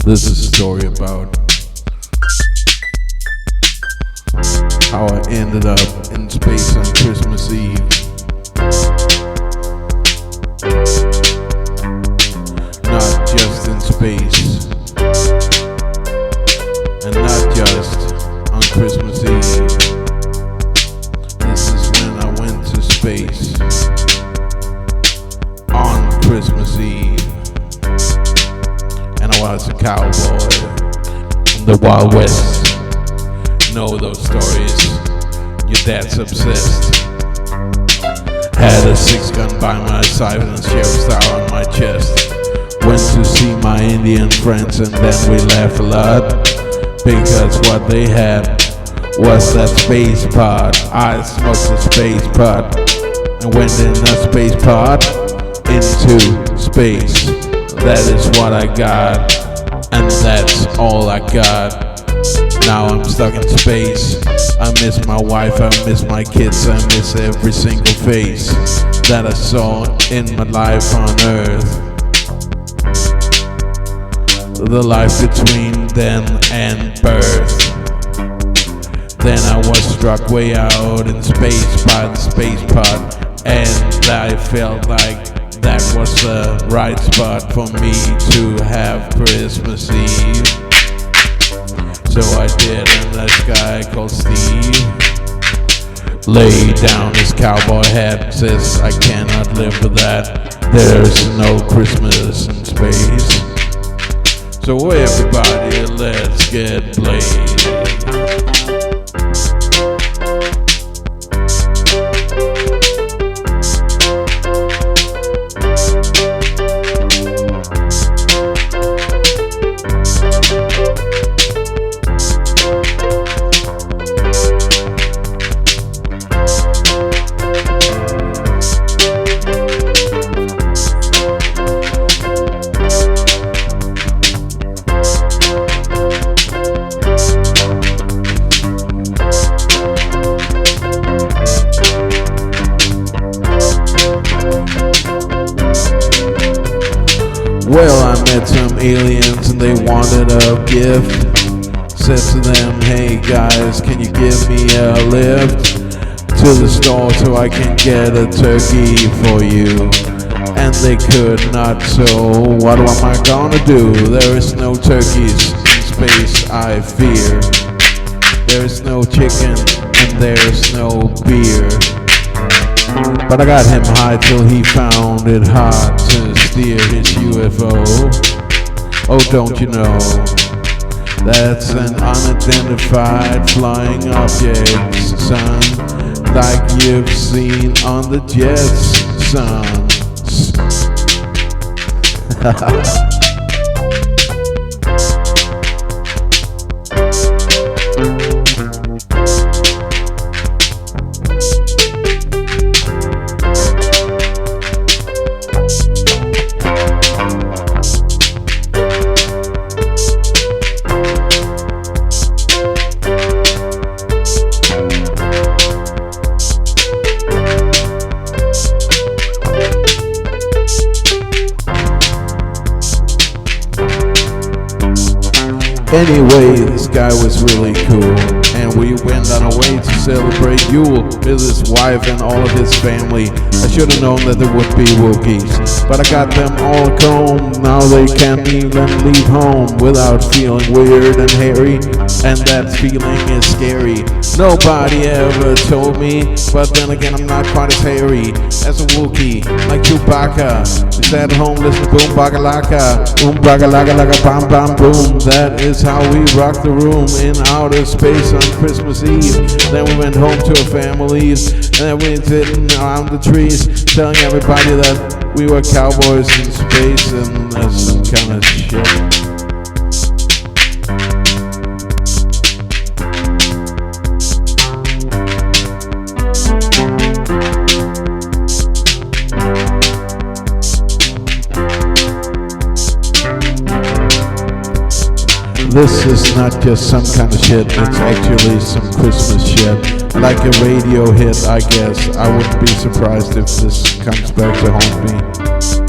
This is a story about how I ended up in space on Christmas Eve. Not just in space, and not just on Christmas Eve. This is when I went to space on Christmas Eve. And I was a cowboy in the Wild West. Know those stories, your dad's obsessed. Had a 6-gun by my side and a sheriff's star on my chest. Went to see my Indian friends and then we laughed a lot, because what they had was that space pod. I smoked a space pod and went in a space pod into space. That is what I got, and that's all I got. Now I'm stuck in space. I miss my wife, I miss my kids, I miss every single face that I saw in my life on Earth. The life between then and birth. Then I was struck way out in space by the space pod, and I felt like that was the right spot for me to have Christmas Eve. So I did, and this guy called Steve laid down his cowboy hat, says I cannot live with that. There's no Christmas in space. So everybody, let's get blazed. Well, I met some aliens and they wanted a gift. Said to them, hey guys, can you give me a lift to the store so I can get a turkey for you? And they could not, so what am I gonna do? There is no turkeys in space, I fear. There is no chicken and there is no beer. But I got him high till he found it hard to steer his UFO. Oh, don't you know, that's an unidentified flying object, son, like you've seen on the Jetsons. Anyway, this guy was really cool, and we went on our way to celebrate Yule with his wife and all of his family. I should have known that there would be Wookiees, but I got them all home. Now they can't even leave home without feeling weird and hairy, and that feeling is scary. Nobody ever told me, but then again I'm not quite as hairy as a Wookiee, like Chewbacca. He's at home listening boom bagalaka, boom bagalaka laka bam bam boom. That is how we rock the room in outer space on Christmas Eve. Then we went home to our families, and then we were sitting around the trees, telling everybody that we were cowboys in space, and that's some kind of shit. This is not just some kind of shit, it's actually some Christmas shit. Like a radio hit, I guess. I wouldn't be surprised if this comes back to haunt me.